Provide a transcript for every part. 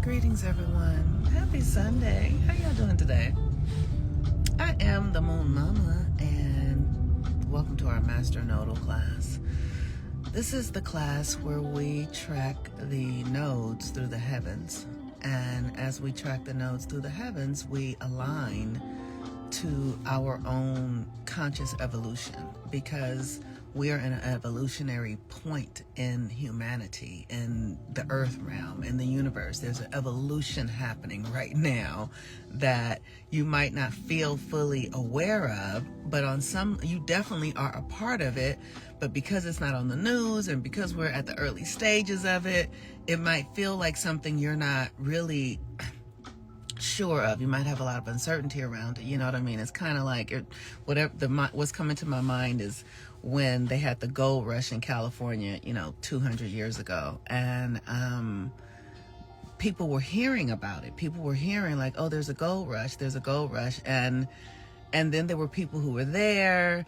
Greetings, everyone. Happy Sunday. How y'all doing today? I am the Moon Mama, and welcome to our Master Nodal class. This is the class where we track the nodes through the heavens. And as we track the nodes through the heavens, we align to our own conscious evolution, because we are in an evolutionary point in humanity, in the earth realm, in the universe. There's an evolution happening right now that you might not feel fully aware of, but on some, you definitely are a part of it. But because it's not on the news and because we're at the early stages of it, it might feel like something you're not really sure of. You might have a lot of uncertainty around it. You know what I mean? It's kind of like what's coming to my mind is when they had the gold rush in California, 200 years ago, and people were hearing about it. People were hearing like, oh, there's a gold rush, and then there were people who were there,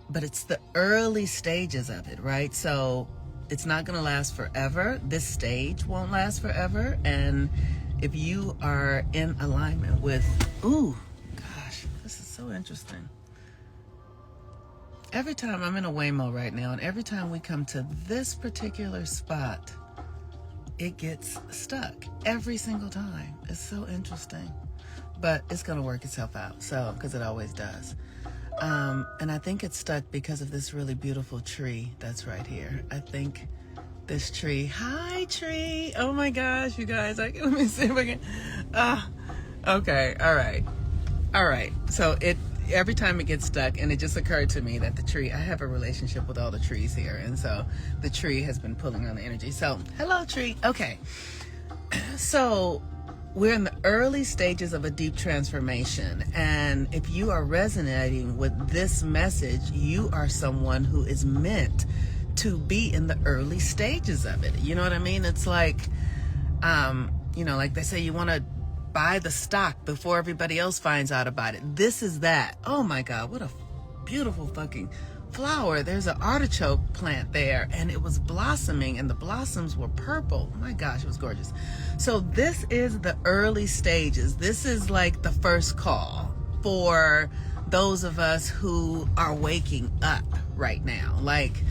but it's the early stages of it, right? So it's not going to last forever. This stage won't last forever, and if you are in alignment with, this is so interesting. Every time I'm in a Waymo right now, and every time we come to this particular spot, it gets stuck every single time. It's so interesting, but it's going to work itself out. So, because it always does. And I think it's stuck because of this really beautiful tree that's right here. I think this tree. Hi, tree. Oh my gosh, you guys. Let me see if I can. Okay. All right. So every time it gets stuck, and it just occurred to me that the tree, I have a relationship with all the trees here. And so the tree has been pulling on the energy. So hello, tree. Okay. So we're in the early stages of a deep transformation. And if you are resonating with this message, you are someone who is meant to be in the early stages of it. You know what I mean? It's like, like they say, you want to buy the stock before everybody else finds out about it. This is that. Oh my God, what a beautiful fucking flower. There's an artichoke plant there, and it was blossoming, and the blossoms were purple. Oh my gosh, it was gorgeous. So this is the early stages. This is like the first call for those of us who are waking up right now. Like,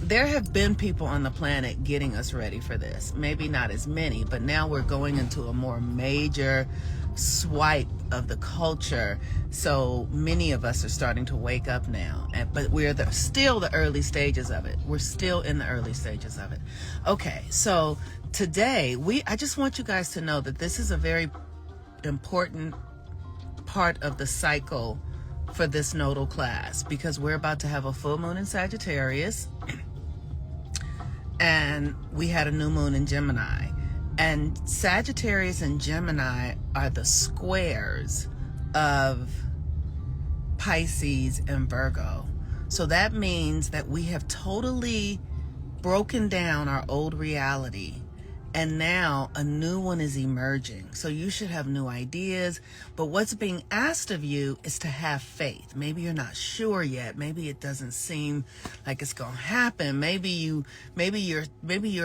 there have been people on the planet getting us ready for this. Maybe not as many, but now we're going into a more major swipe of the culture. So many of us are starting to wake up now, but we're still the early stages of it. We're still in the early stages of it. Okay, so today I just want you guys to know that this is a very important part of the cycle for this nodal class, because we're about to have a full moon in Sagittarius, and we had a new moon in Gemini. And Sagittarius and Gemini are the squares of Pisces and Virgo. So that means that we have totally broken down our old reality, and now a new one is emerging. So you should have new ideas, but what's being asked of you is to have faith. Maybe you're not sure yet. Maybe it doesn't seem like it's going to happen. Maybe you're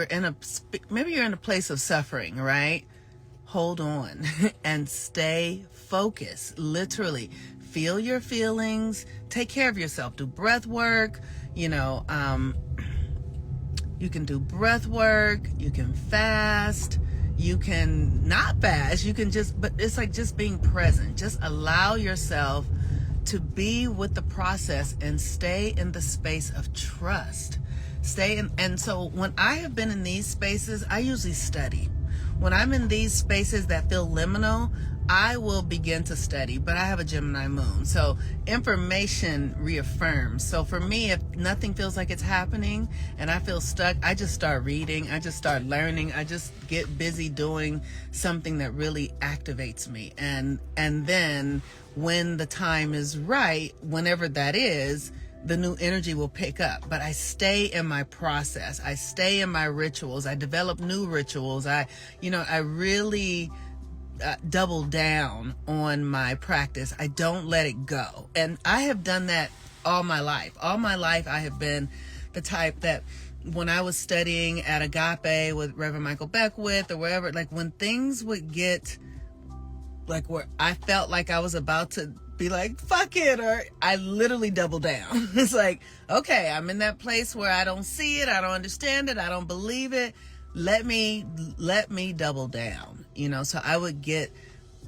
in a place of suffering, right? Hold on and stay focused. Literally feel your feelings, take care of yourself, do breath work, you can do breath work, you can fast, you can not fast, but it's like just being present. Just allow yourself to be with the process and stay in the space of trust. And so when I have been in these spaces, I usually study. When I'm in these spaces that feel liminal, I will begin to study, but I have a Gemini moon, so information reaffirms. So for me, if nothing feels like it's happening and I feel stuck, I just start reading, I just start learning, I just get busy doing something that really activates me. And then when the time is right, whenever that is, the new energy will pick up. But I stay in my process, I stay in my rituals, I develop new rituals, I really double down on my practice. I don't let it go. And I have done that all my life. All my life, I have been the type that when I was studying at Agape with Reverend Michael Beckwith or wherever, like when things would get like where I felt like I was about to be like, fuck it, or I literally double down. It's like, okay, I'm in that place where I don't see it, I don't understand it, I don't believe it. Let me double down, you know. So I would get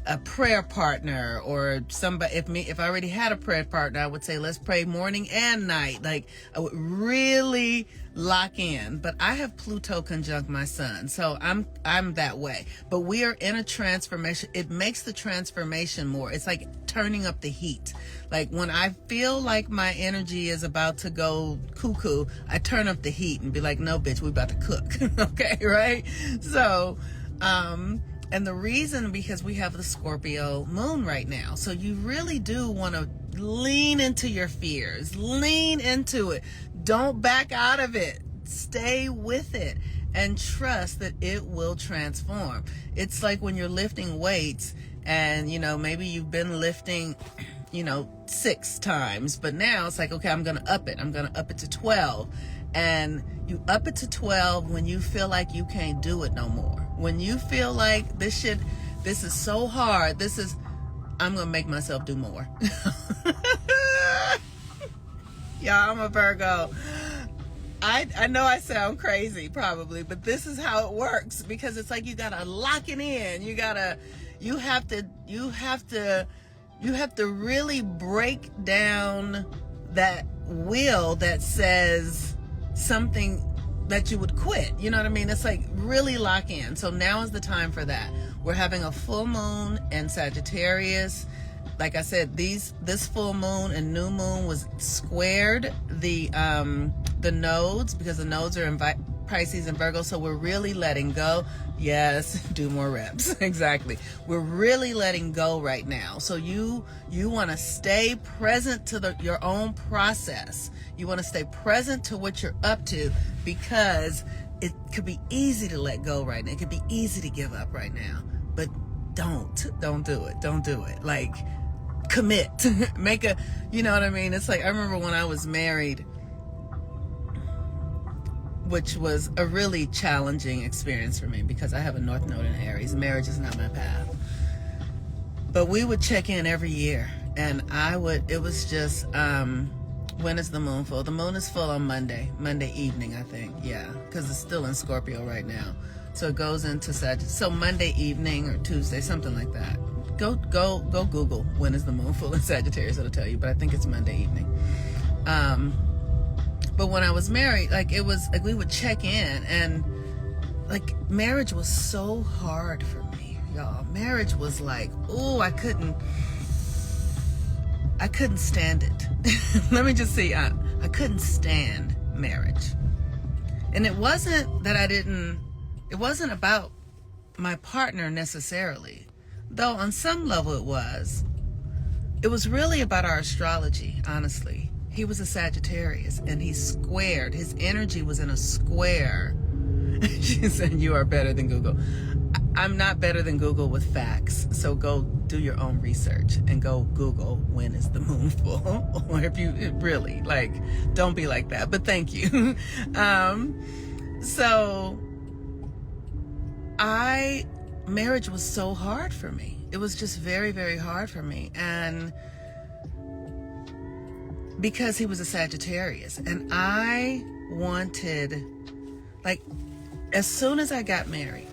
a prayer partner or somebody. If I already had a prayer partner, I would say, let's pray morning and night. Like I would really lock in. But I have Pluto conjunct my sun, so I'm that way. But we are in a transformation. It makes the transformation more. It's like turning up the heat. Like when I feel like my energy is about to go cuckoo, I turn up the heat and be like, no, bitch, we about to cook. Okay, right? So, and the reason, because we have the Scorpio moon right now. So you really do want to lean into your fears. Lean into it. Don't back out of it. Stay with it and trust that it will transform. It's like when you're lifting weights and, you know, maybe you've been lifting, you know, 6 times, but now it's like, okay, I'm going to up it. I'm going to up it to 12. And you up it to 12 when you feel like you can't do it no more. When you feel like this is so hard, I'm going to make myself do more. Y'all, I'm a Virgo. I know I sound crazy probably, but this is how it works, because it's like you got to lock it in. You have to really break down that will that says something that you would quit. You know what I mean? It's like really lock in. So now is the time for that. We're having a full moon in Sagittarius. Like I said, this full moon and new moon was squared the nodes, because the nodes are in Pisces and Virgo. So we're really letting go. Yes, do more reps. Exactly. We're really letting go right now. So you want to stay present to your own process. You want to stay present to what you're up to, because it could be easy to let go right now. It could be easy to give up right now, but don't do it. Don't do it. Like, commit. You know what I mean? It's like, I remember when I was married, which was a really challenging experience for me because I have a North Node in Aries. Marriage is not my path. But we would check in every year, and it was just, when is the moon full? The moon is full on Monday evening, I think. Yeah, because it's still in Scorpio right now. So it goes into Sagittarius. So Monday evening or Tuesday, something like that. Go Google when is the moon full in Sagittarius. It'll tell you, but I think it's Monday evening. But when I was married, like it was like we would check in, and like marriage was so hard for me, y'all. Marriage was like, oh, I couldn't stand it. Let me just say, I couldn't stand marriage. And it wasn't that it wasn't about my partner necessarily, though on some level it was. It was really about our astrology, honestly. He was a Sagittarius, and he squared. His energy was in a square. She said, you are better than Google. I'm not better than Google with facts. So go do your own research and go Google when is the moon full. Or if you really, like, don't be like that. But thank you. So marriage was so hard for me. It was just very, very hard for me. And because he was a Sagittarius, and I wanted, like, as soon as I got married,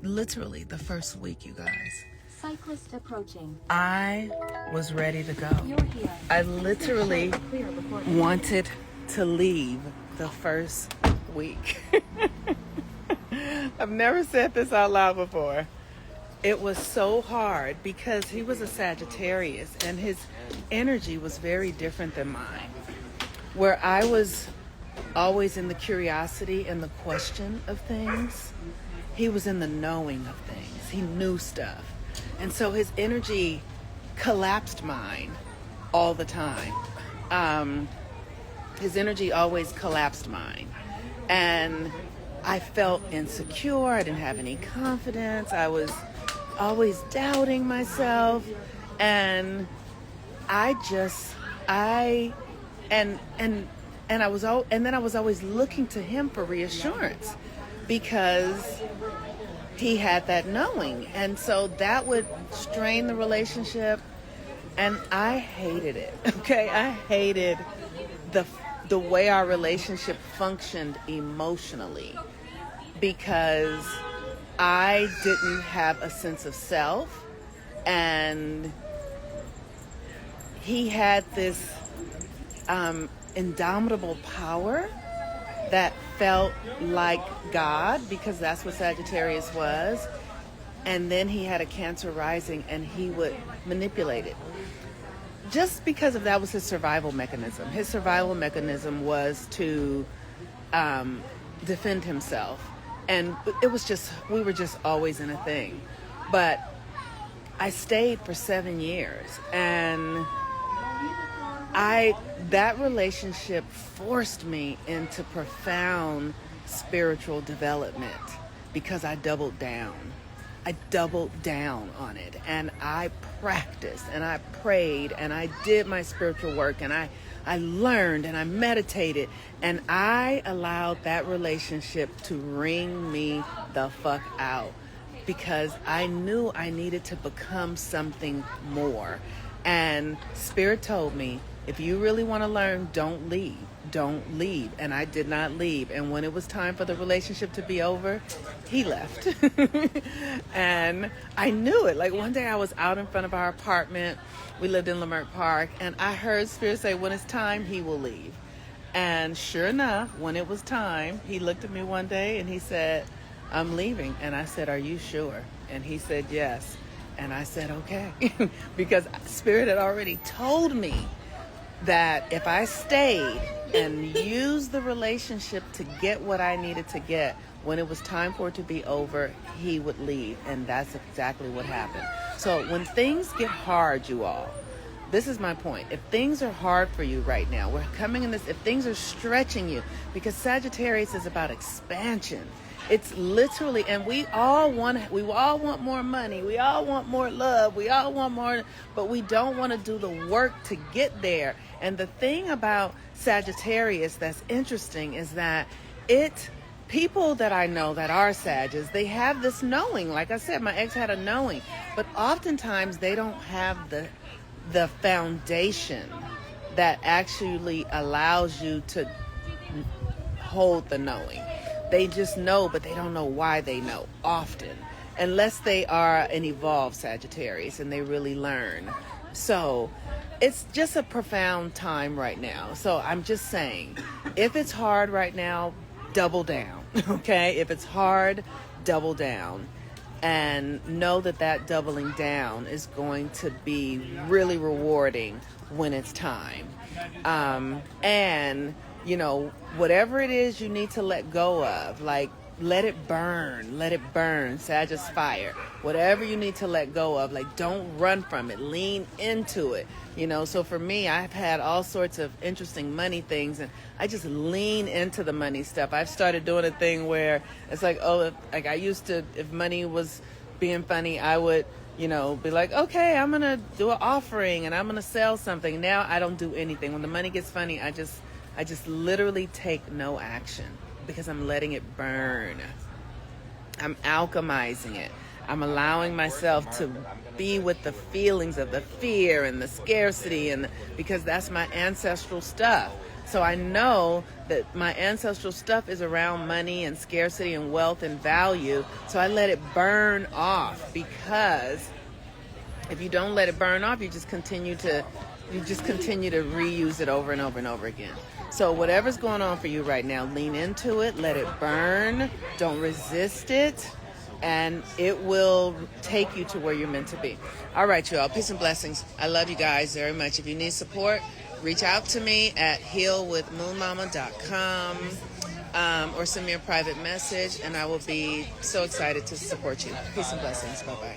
literally the first week, you guys, cyclist approaching, I was ready to go. You're here. I literally wanted to leave the first week. I've never said this out loud before. It was so hard because he was a Sagittarius, and his energy was very different than mine. Where I was always in the curiosity and the question of things, he was in the knowing of things. He knew stuff. And so his energy collapsed mine all the time. His energy always collapsed mine. And I felt insecure. I didn't have any confidence. I was always doubting myself. And and then I was always looking to him for reassurance because he had that knowing, and so that would strain the relationship, and I hated it. Okay, I hated the way our relationship functioned emotionally because I didn't have a sense of self, and he had this indomitable power that felt like God, because that's what Sagittarius was. And then he had a Cancer rising, and he would manipulate it. Just because of that was his survival mechanism. His survival mechanism was to defend himself. And it was just, we were just always in a thing. But I stayed for 7 years, and that relationship forced me into profound spiritual development because I doubled down. I doubled down on it, and I practiced, and I prayed, and I did my spiritual work, and I learned, and I meditated, and I allowed that relationship to wring me the fuck out because I knew I needed to become something more. And Spirit told me, if you really want to learn, don't leave. Don't leave. And I did not leave. And when it was time for the relationship to be over, he left. And I knew it. Like one day I was out in front of our apartment. We lived in Leimert Park. And I heard Spirit say, when it's time, he will leave. And sure enough, when it was time, he looked at me one day and he said, I'm leaving. And I said, are you sure? And he said, yes. And I said, okay. Because Spirit had already told me that if I stayed and used the relationship to get what I needed to get, when it was time for it to be over, he would leave. And that's exactly what happened. So when things get hard, you all, this is my point. If things are hard for you right now, we're coming in this, if things are stretching you, because Sagittarius is about expansion. It's literally, and we all want more money. We all want more love. We all want more, but we don't want to do the work to get there. And the thing about Sagittarius that's interesting is that people that I know that are Sagittarius, they have this knowing. Like I said, my ex had a knowing, but oftentimes they don't have the foundation that actually allows you to hold the knowing. They just know, but they don't know why they know often, unless they are an evolved Sagittarius and they really learn. So it's just a profound time right now. So I'm just saying, if it's hard right now, double down, okay? If it's hard, double down. And know that doubling down is going to be really rewarding when it's time. And you know, whatever it is you need to let go of, like let it burn, Sagittarius fire. Whatever you need to let go of, like don't run from it, lean into it. You know, so for me, I've had all sorts of interesting money things, and I just lean into the money stuff. I've started doing a thing where it's like, like I used to, if money was being funny, I would, you know, be like, okay, I'm going to do an offering and I'm going to sell something. Now I don't do anything. When the money gets funny, I just literally take no action because I'm letting it burn. I'm alchemizing it. I'm allowing myself to be with the feelings of the fear and the scarcity, and because that's my ancestral stuff. So I know that my ancestral stuff is around money and scarcity and wealth and value. So I let it burn off, because if you don't let it burn off, you just continue to reuse it over and over and over again. So whatever's going on for you right now, lean into it, let it burn, don't resist it, and it will take you to where you're meant to be. All right, y'all. Peace and blessings. I love you guys very much. If you need support, reach out to me at healwithmoonmama.com or send me a private message, and I will be so excited to support you. Peace and blessings. Bye-bye.